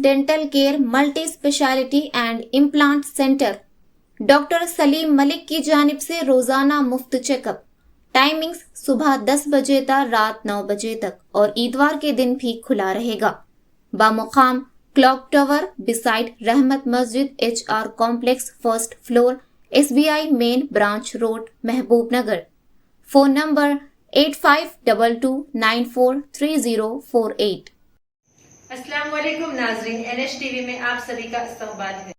Dental care multi speciality and implant centre doctor Salim Malik की जानिब से रोजाना मुफ्त चेकअप। टाइमिंग्स सुबह 10 बजे तक रात 9 बजे तक और इतवार के दिन भी खुला रहेगा। बामुकाम क्लॉक टावर बिसाइड रहमत मस्जिद HR complex first floor SBI main branch road महबूब नगर। Phone number 8522943048। अस्सलाम वालेकुम नाज़रीन, NH TV में आप सभी का इस्तकबाल है।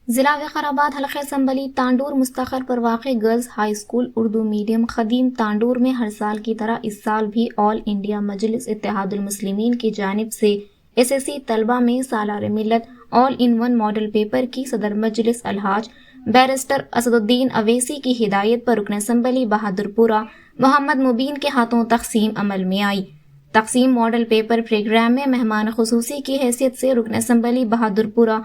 जिला विकाराबाद हल्के संबली तांडूर मुस्तखर पर वाक़ girls high school Urdu medium खदीम तांडूर में हर साल की तरह इस साल भी ऑल इंडिया मजलिस इत्तेहादुल मुस्लिमीन की जानिब से SSC तलबा में Salar Millat all in one model paper की सदर मजलिस अलहाज बैरिस्टर असदुद्दीन अवैसी की हिदायत पर रुकन असम्बली बहादुरपुरा मोहम्मद मुबीन के हाथों तकसीम अमल में आई। तकसीम मॉडल पेपर प्रोग्राम में मेहमान खुसूसी की हैसियत से रुकन असम्बली बहादुरपुरा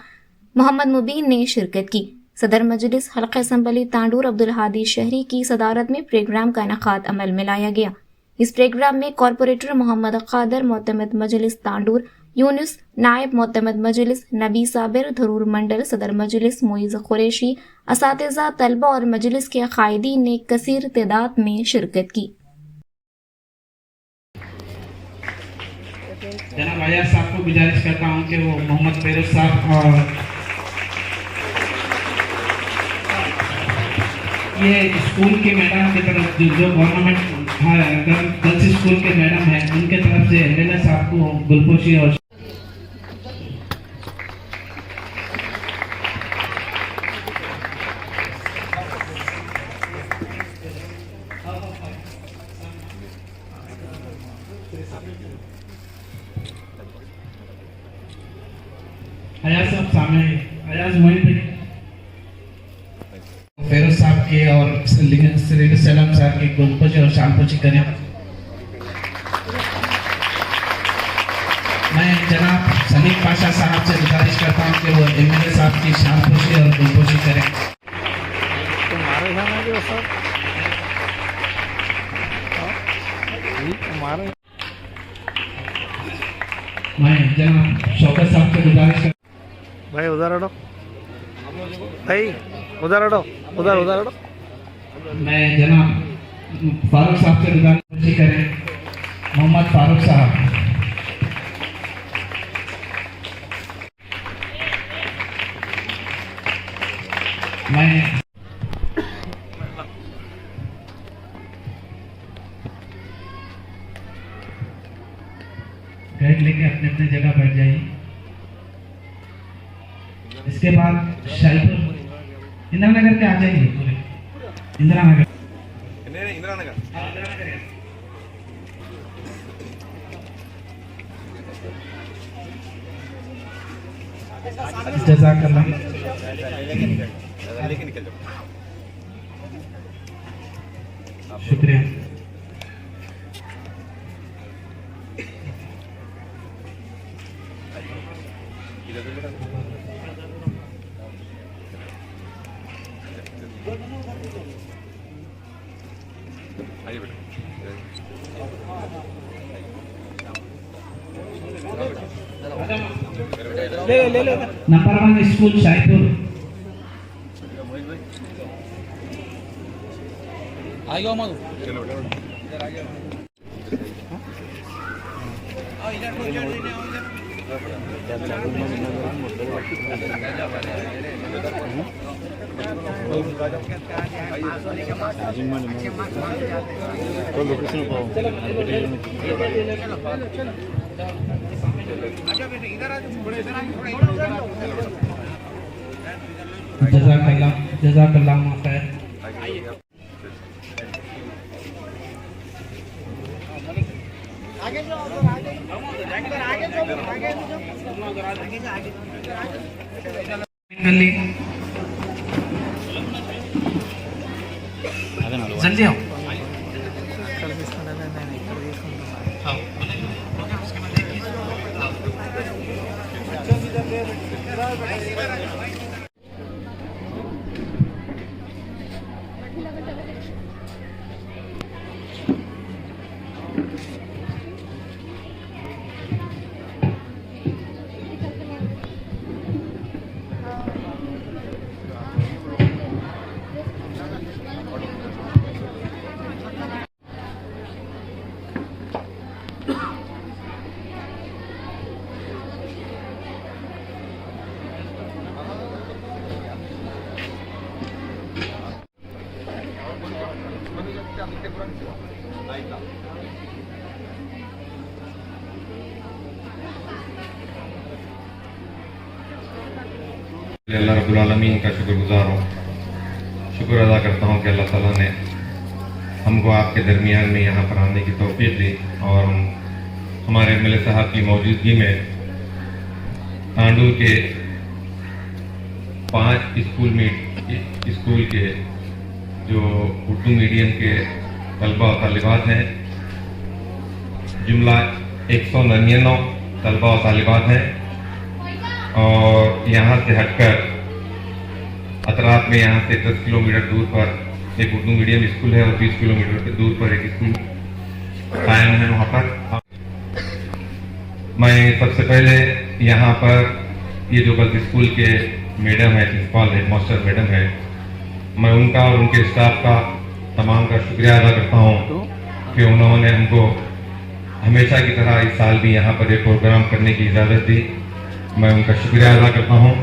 मोहम्मद मुबीन ने शिरकत की। सदर मजलिस हल्का असम्बली तांडूर अब्दुल हादी शहरी की सदारत में प्रोग्राम का इनेकाद अमल में लाया गया। इस प्रोग्राम में कॉरपोरेटर मोहम्मद कादर, मोतमद मजलिस तांडूर यूनुस, नायब मोतमद मजलिस नबी साबिर, धरूर मंडल सदर मजलिस मोइज़ कुरैशी, असातिज़ा, तलबा और मजलिस के कायदीन ने कसीर तादाद में शिरकत की। जनाब अयाज साहब को गुजारिश करता हूँ कि वो मोहम्मद फेरोज साहब और ये स्कूल के मैडम की तरफ जो गवर्नमेंट गर्ल्स स्कूल के मैडम हैं उनके तरफ से MLA साहब को गुलपोशी और अयाज साहब सामने अयाज मोइन फेरोज साहब के और सलाम साहब की गुलपोशी और शालपोशी करें। मैं जनाब सलीम पाशा साहब से गुजारिश करता हूँ कि वो MLA साहब की शालपोशी और गुलपोशी करें। मैं जनाब शौकत साहब से गुजारिश कर भाई उधर हटो, भाई उधर हटो, उधर हटो। मैं जनाब फारूक साहब से गुजारिश करें। मोहम्मद फारूक साहब मैं गाइड लेके अपने अपने जगह बैठ जाइए। इसके बाद शाहीपुर इंदिरा नगर के आ जाइए। पूरे इंदिरा नगर जज़ाकल्लाह। शुक्रिया। Number 1 school Shahipur. आगे मत जज़ाकल्लाह खैर। जल्दी आओ। اللہ رب العالمین کا شکر گزار ہوں. شکر ادا کرتا ہوں کہ اللہ تعالیٰ نے ہم کو آپ کے درمیان میں یہاں پر آنے کی توفیق دی اور ہمارے ایم ایل اے صاحب کی موجودگی میں تانڈور کے 5 اسکول کے جو اردو میڈیم کے طلبہ و طالبات ہیں، جملہ 199 طلبہ و طالبات ہیں، اور یہاں سے ہٹ کر اطراف میں یہاں سے 10 کلومیٹر دور پر ایک اردو میڈیم اسکول ہے اور 20 کلومیٹر کے دور پر ایک اسکول قائم ہے. وہاں پر میں سب سے پہلے یہاں پر یہ جو گرلز اسکول کے میڈم ہے، پرنسپل ہیڈ ماسٹر میڈم ہے، میں ان کا اور ان کے اسٹاف کا تمام کا شکریہ ادا کرتا ہوں کہ انہوں نے ہم کو ہمیشہ کی طرح اس سال بھی یہاں پر ایک پروگرام کرنے کی اجازت دی. میں ان کا شکریہ ادا کرتا ہوں.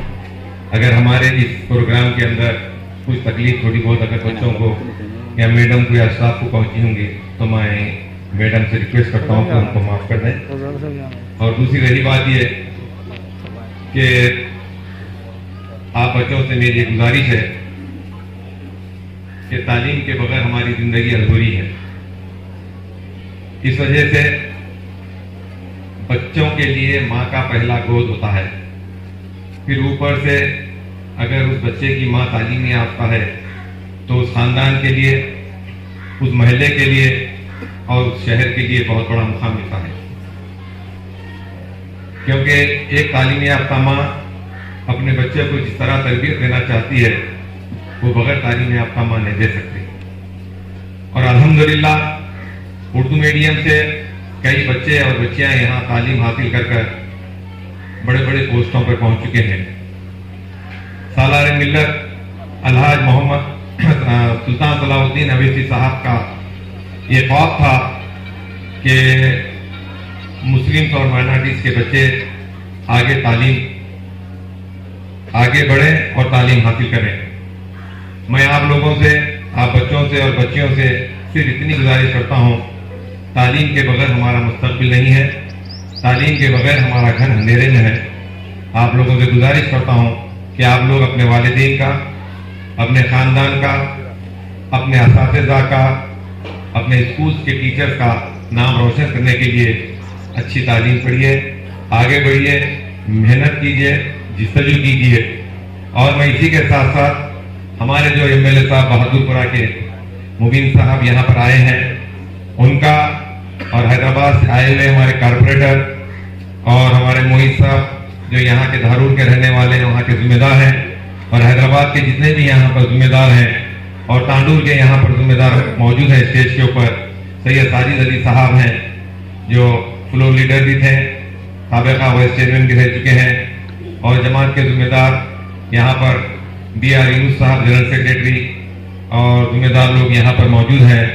اگر ہمارے اس پروگرام کے اندر کچھ تکلیف تھوڑی بہت اگر بچوں کو یا میڈم کو یا اسٹاف کو پہنچی ہوں گی تو میں میڈم سے ریکویسٹ کرتا ہوں کہ ان کو معاف کر دیں. اور دوسری رہی بات یہ کہ آپ بچوں سے میری گزارش ہے کہ تعلیم کے بغیر ہماری زندگی ادھوری ہے. اس وجہ سے بچوں کے لیے ماں کا پہلا گود ہوتا ہے، پھر اوپر سے اگر اس بچے کی ماں تعلیم یافتہ ہے تو اس خاندان کے لیے، اس محلے کے لیے اور اس شہر کے لیے بہت بڑا مقام ملتا ہے. کیونکہ ایک تعلیم یافتہ ماں اپنے بچے کو جس طرح تربیت دینا چاہتی ہے وہ بغیر تعلیم یافتہ ماں نہیں دے سکتی. اور الحمدللہ اردو میڈیم سے کئی بچے اور بچیاں یہاں تعلیم حاصل کر کر بڑے بڑے پوسٹوں پر پہنچ چکے ہیں. سالار ملت الحاج محمد سلطان صلاح الدین اویسی صاحب کا یہ خواب تھا کہ مسلم اور مائنارٹیز کے بچے آگے بڑھیں اور تعلیم حاصل کریں. میں آپ لوگوں سے، آپ بچوں سے اور بچیوں سے صرف اتنی گزارش کرتا ہوں، تعلیم کے بغیر ہمارا مستقبل نہیں ہے، تعلیم کے بغیر ہمارا گھر اندھیرے میں ہے. آپ لوگوں سے گزارش کرتا ہوں کہ آپ لوگ اپنے والدین کا، اپنے خاندان کا، اپنے اساتذہ کا، اپنے اسکولس کے ٹیچر کا نام روشن کرنے کے لیے اچھی تعلیم پڑھیے، آگے بڑھیے، محنت کیجیے، جستجو کیجیے. اور میں اسی کے ساتھ ساتھ ہمارے جو ایم ایل اے صاحب بہادر پورہ کے مبین صاحب یہاں پر آئے ہیں، ان کا اور حیدرآباد سے آئے ہوئے ہمارے کارپوریٹر اور ہمارے موہت صاحب جو یہاں کے دھارور کے رہنے والے ہیں، وہاں کے ذمہ دار ہیں، اور حیدرآباد کے جتنے بھی یہاں پر ذمہ دار ہیں اور تانڈور کے یہاں پر ذمہ دار موجود ہیں اسٹیج کے اوپر. سید ساجد علی صاحب ہیں جو فلور لیڈر بھی تھے، سابقہ وائس چیئرمین بھی رہ چکے ہیں، اور جماعت کے ذمہ دار یہاں پر بی آر یونس صاحب جنرل سیکریٹری اور ذمہ دار لوگ یہاں پر موجود ہیں،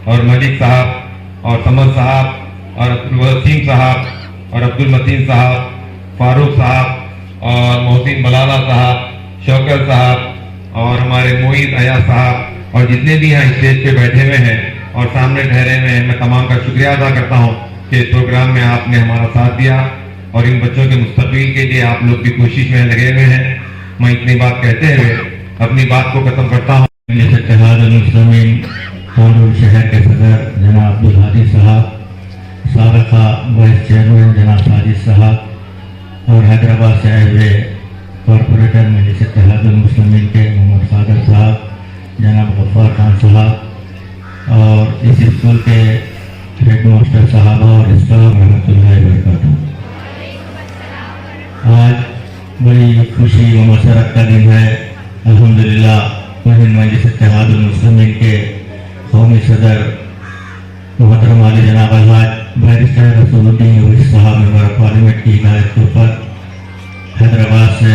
اور ملک صاحب اور سمد صاحب اور عبدالوسیم صاحب اور عبد المتین صاحب، فاروق صاحب اور محسن ملالہ صاحب، شوکت صاحب اور ہمارے موعید ایاز صاحب، اور جتنے بھی یہاں اسٹیج پہ بیٹھے ہوئے ہیں اور سامنے ٹھہرے ہوئے ہیں، میں تمام کا شکریہ ادا کرتا ہوں کہ اس پروگرام میں آپ نے ہمارا ساتھ دیا اور ان بچوں کے مستقبل کے لیے آپ لوگ بھی کوشش میں لگے ہوئے ہیں. میں اتنی بات کہتے ہوئے اپنی بات کو ختم کرتا ہوں. اتحاد المسلمین تانڈور شہر کے صدر جناب عبدالحادی صاحب، سابقہ وائس چیئرمین جناب ساجد صاحب، اور حیدرآباد سے آئے ہوئے کارپوریٹر مجلس اتحاد المسلمین کے محمد صادر صاحب، جناب غفار خان صاحب، اور اس اسکول کے ہیڈ ماسٹر صاحبہ اور اسٹاف، رحمۃ اللہ وبرکاتہ. آج بڑی خوشی و مسرت کا دن ہے. الحمدللہ مجلس اتحاد المسلمین کے قومی صدر محترم علی جناب الحاج بیرسٹر رسول الدین اویسی صاحب ممبر پارلیمنٹ کی ہدایت کے اوپر حیدرآباد سے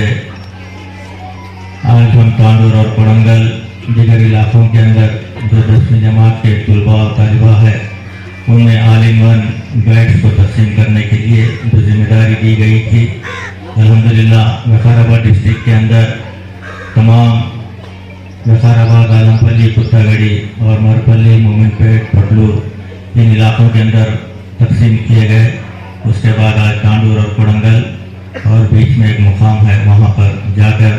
آج ہم تانڈور اور کوڑنگل دیگر علاقوں کے اندر جو 10ویں جماعت کے طلباء اور طالبہ ہے ان میں آل ان ون بیڈس کو تقسیم کرنے کے لیے جو ذمہ داری دی گئی تھی، الحمدللہ وقار ڈسٹرکٹ کے اندر تمام وقار آباد، عالم پلی، کتا گڑی اور مرپلی، مومن پیٹ، پٹلور ان علاقوں کے اندر تقسیم کیے گئے. اس کے بعد آج تانڈور اور کوڑنگل اور بیچ میں ایک مقام ہے، وہاں پر جا کر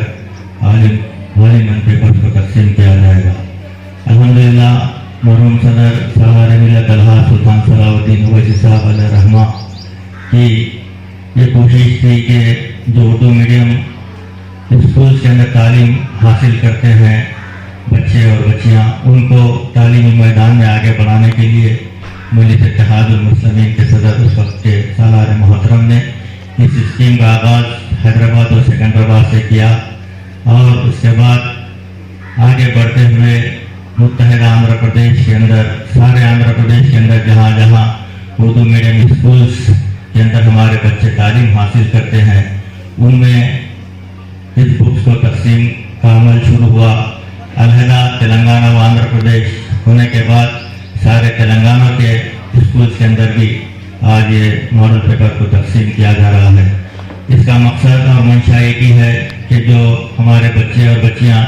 मरहूम सदर सालार मिल्लत अलहाज सुल्तान सलाउद्दीन ओवैसी साहब अलैहि रहमा की ये कोशिश थी कि जो उर्दू मीडियम स्कूल के अंदर तालीम हासिल करते हैं बच्चे और बच्चियां, उनको तालीमी मैदान में आगे बढ़ाने के लिए मजलिस इत्तेहादुल मुस्लिमीन के सदर उस वक्त के सालार मोहतरम ने इस स्कीम का आगाज़ हैदराबाद और सिकंदराबाद से किया और उसके बाद आगे बढ़ते हुए मुत्तहिदा आंध्र प्रदेश के अंदर, सारे आंध्र प्रदेश के अंदर जहाँ जहाँ उर्दू मीडियम स्कूल्स के अंदर हमारे बच्चे तालीम हासिल करते हैं, उनमें इस बुक्स को तकसीम का अमल शुरू हुआ। अलहदा तेलंगाना व आंध्र प्रदेश होने के बाद सारे तेलंगाना के स्कूल्स के अंदर भी आज ये मॉडल पेपर को तकसीम किया जा रहा है। इसका मकसद और मंशा एक ही है कि जो हमारे बच्चे और बच्चियाँ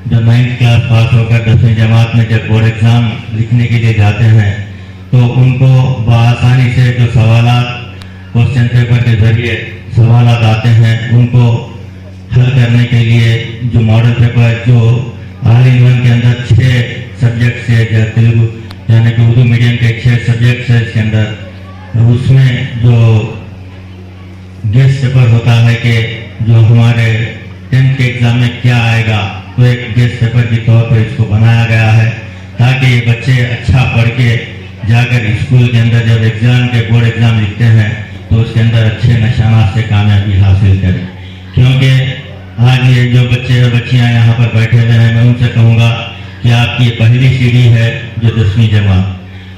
जो 9th क्लास पास होकर 10वीं जमात में जब बोर्ड एग्ज़ाम लिखने के लिए जाते हैं तो उनको बआसानी से जो सवालात क्वेश्चन पेपर के ज़रिए सवालात आते हैं उनको हल करने के लिए जो मॉडल पेपर जो ऑल इन वन के अंदर 6 सब्जेक्ट्स है, जो तेलुगु यानी कि उर्दू मीडियम के 6 सब्जेक्ट्स है इसके अंदर, उसमें जो गेस्ट पेपर होता है कि जो हमारे 10th के एग्ज़ाम में क्या आएगा, तो एक गेस्ट पेपर के तौर पर इसको बनाया गया है ताकि बच्चे अच्छा पढ़ के जाकर स्कूल के अंदर जब एग्ज़ाम के बोर्ड एग्ज़ाम लिखते हैं तो उसके अंदर अच्छे निशानात से कामयाबी हासिल करें। क्योंकि आज ये जो बच्चे और बच्चियाँ यहाँ पर बैठे हुए हैं, मैं उनसे कहूँगा कि आपकी पहली सीढ़ी है जो 10वीं जमात,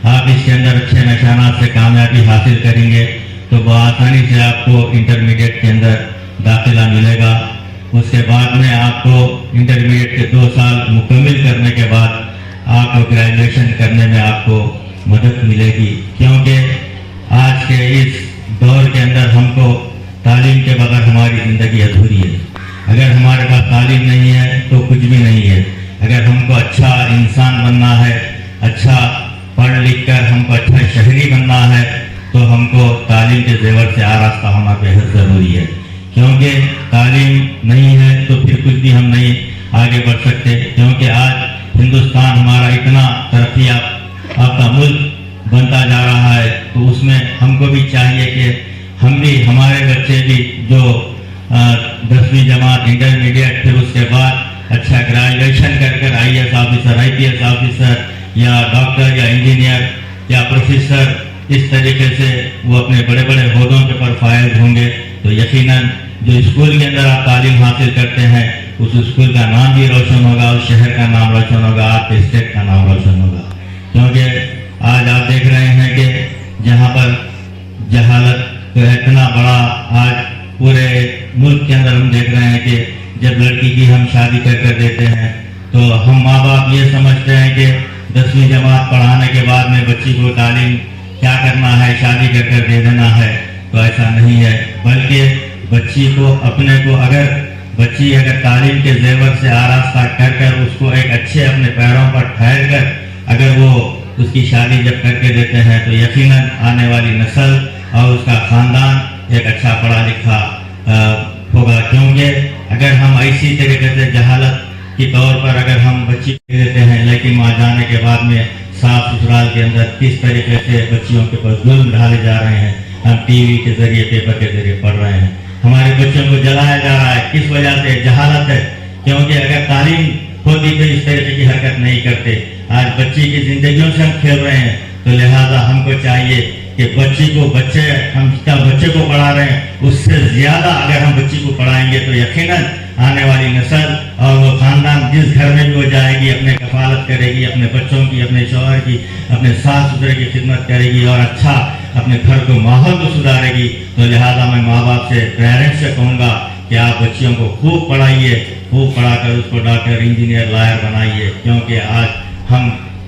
आप इसके अंदर अच्छे निशानात से कामयाबी हासिल करेंगे तो बआसानी से आपको इंटरमीडिएट के अंदर दाखिला मिलेगा। उसके बाद में आपको इंटरमीडिएट के 2 साल मुकम्मल करने के बाद आपको ग्रेजुएशन करने में आपको मदद मिलेगी। क्योंकि आज के इस दौर के अंदर हमको तालीम के बगैर हमारी ज़िंदगी अधूरी है। अगर हमारे पास तालीम नहीं है तो कुछ भी नहीं है। अगर हमको अच्छा इंसान बनना है, अच्छा पढ़ लिख कर हमको अच्छा शहरी बनना है तो हमको तालीम के ज़ेवर से आरास्ता होना बेहद ज़रूरी है। क्योंकि तालीम नहीं है तो फिर कुछ भी हम नहीं आगे बढ़ सकते। क्योंकि आज हिंदुस्तान हमारा इतना तरक्की याफ्ता मुल्क बनता जा रहा है तो उसमें हमको भी चाहिए कि हम भी, हमारे बच्चे भी जो 10वीं जमात इंटरमीडिएट फिर उसके बाद अच्छा ग्रेजुएशन कर कर IAS ऑफिसर, IPS ऑफिसर या डॉक्टर या इंजीनियर या प्रोफेसर, इस तरीके से वो अपने बड़े बड़े ओहदों के पर फायज होंगे। तो यकीनन जो स्कूल के अंदर आप तालीम हासिल करते हैं उस स्कूल का नाम भी रोशन होगा, उस शहर का नाम रोशन होगा, आपके स्टेट का नाम रोशन होगा। क्योंकि आज आप देख रहे हैं कि जहाँ पर जहालत तो इतना बड़ा आज पूरे मुल्क के अंदर हम देख रहे हैं कि जब लड़की की हम शादी कर देते हैं तो हम माँ बाप ये समझते हैं कि 10वीं जमात पढ़ाने के बाद में बच्ची को तालीम क्या करना है, शादी कर दे देना है। तो ऐसा नहीं है, बल्कि बच्ची को अपने को बच्ची अगर तालीम के ज़ेवर से आरास्ता कर उसको एक अच्छे अपने पैरों पर ठहर कर अगर वो उसकी शादी जब करके देते हैं तो यकीनन आने वाली नस्ल और उसका ख़ानदान एक अच्छा पढ़ा लिखा होगा। क्योंकि अगर हम ऐसी तरीके से जहालत के तौर पर अगर हम बच्ची दे देते हैं लेकिन वहाँ जाने के बाद में साफ ससुराल के अंदर किस तरीके से बच्चियों के ऊपर जुल्म ढाले जा रहे हैं, हम टीवी के जरिए, पेपर के जरिए पढ़ रहे हैं। हमारे बच्चों को जलाया जा रहा है, किस वजह से? जहालत है। क्योंकि अगर तालीम होती तो इस तरीके की हरकत नहीं करते। आज बच्ची की जिंदगियों से हम खेल रहे हैं, तो लिहाजा हमको चाहिए कि हम जितना बच्चे को पढ़ा रहे हैं उससे ज़्यादा अगर हम बच्ची को पढ़ाएंगे तो यकीनन आने वाली नस्ल और वो ख़ानदान जिस घर में भी वो जाएगी अपने कफालत करेगी, अपने बच्चों की, अपने शौहर की, अपने सास ससुर की खिदमत करेगी और अच्छा अपने घर को, माहौल को सुधारेगी। तो लिहाजा मैं माँ बाप से, पेरेंट्स से कहूँगा कि आप बच्चियों को खूब पढ़ाइए, खूब पढ़ाकर उसको डॉक्टर, इंजीनियर, लॉयर बनाइए। क्योंकि आज हम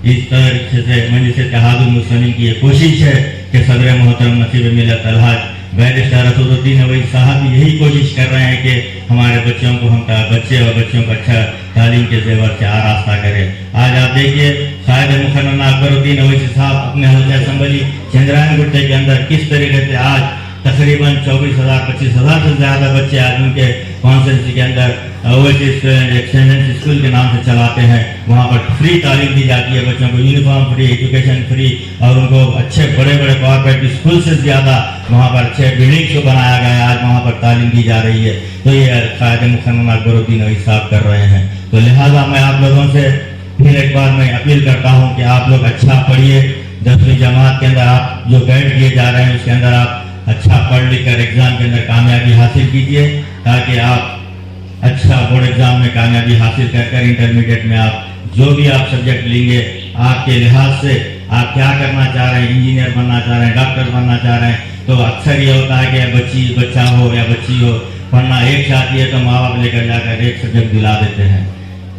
इस तरीके से मजलिस इत्तेहादुल मुस्लिमीन की ये कोशिश है कि सदर मोहतरम नसीब मिल्लत अलहाज बैरिस्टर असदुद्दीन ओवैसी साहब भी यही कोशिश कर रहे हैं कि हमारे बच्चों को बच्चियों को अच्छा तालीम के ज़ेवर से आरास्ता करें। आज आप देखिए शायद मुखर्रम अकबरुद्दीन ओवैसी साहब अपने हल्का असम्बली चंद्रायन गुट्टे के अंदर किस तरीके से आज तकरीबन 24,000-25,000 से ज़्यादा बच्चे आज उनके कॉन्स्टिट्यूंसी के अंदर ओवरसीज स्टूडेंट एक्सेलेंस स्कूल के नाम से चलाते हैं। वहाँ पर फ्री तालीम दी जाती है, बच्चों को यूनिफॉर्म फ्री, एजुकेशन फ्री, और उनको अच्छे बड़े बड़े कॉर्पोरेट स्कूल से ज़्यादा वहाँ पर अच्छे बिल्डिंग्स को बनाया गया है। आज वहाँ पर तालीम दी जा रही है। तो ये कायदे मुसलमान अकबरुद्दीन अवी साहब कर रहे हैं। तो लिहाजा मैं आप लोगों से फिर एक बार मैं अपील करता हूँ कि आप लोग अच्छा पढ़िए। 10वीं जमात के अंदर आप जो गाइड किए जा रहे हैं उसके अंदर आप अच्छा पढ़ लिख कर एग्जाम के अंदर कामयाबी हासिल कीजिए, ताकि आप अच्छा बोर्ड एग्जाम में कामयाबी हासिल कर इंटरमीडिएट में आप जो भी आप सब्जेक्ट लेंगे आपके लिहाज से आप क्या करना चाह रहे हैं, इंजीनियर बनना चाह रहे हैं, डॉक्टर बनना चाह रहे हैं, तो अक्सर ये होता है कि बच्चा हो या बच्ची हो पढ़ना एक चाहती है तो माँ बाप लेकर जाकर एक सब्जेक्ट दिला देते हैं।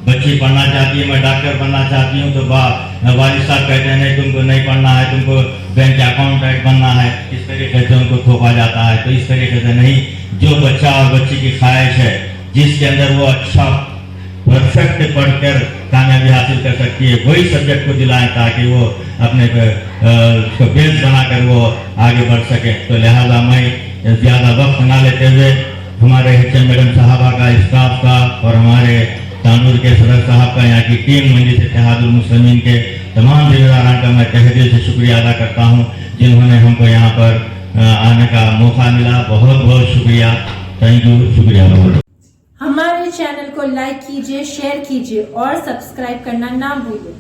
बच्ची पढ़ना चाहती है मैं डॉक्टर बनना चाहती हूँ तो वालिद साहब कहते हैं नहीं तुमको नहीं पढ़ना है, तुमको बैंक अकाउंटेंट बनना है। इस तरीके से उनको थोपा जाता है। तो इस तरीके से नहीं, जो बच्चा और बच्ची की ख्वाहिश है जिसके अंदर वो अच्छा परफेक्ट पढ़कर कामयाबी हासिल कर सकती है वही सब्जेक्ट को दिलाएं, ताकि वो अपने उसको बेस बनाकर वो आगे बढ़ सके। तो लिहाजा मैं ज़्यादा वक्त ना लेते हुए हमारे HM मैडम साहबा का, स्टाफ का और हमारे तानूर के सदर साहब का, यहाँ की टीम मजलिस इत्तेहादुल मुस्लिमीन के तमाम जिम्मेदारान का मैं तहे दिल से शुक्रिया अदा करता हूँ जिन्होंने हमको यहाँ पर आने का मौका मिला। बहुत बहुत शुक्रिया, थैंक यू, शुक्रिया। हमारे चैनल को लाइक कीजिए, शेयर कीजिए और सब्सक्राइब करना ना भूलिए।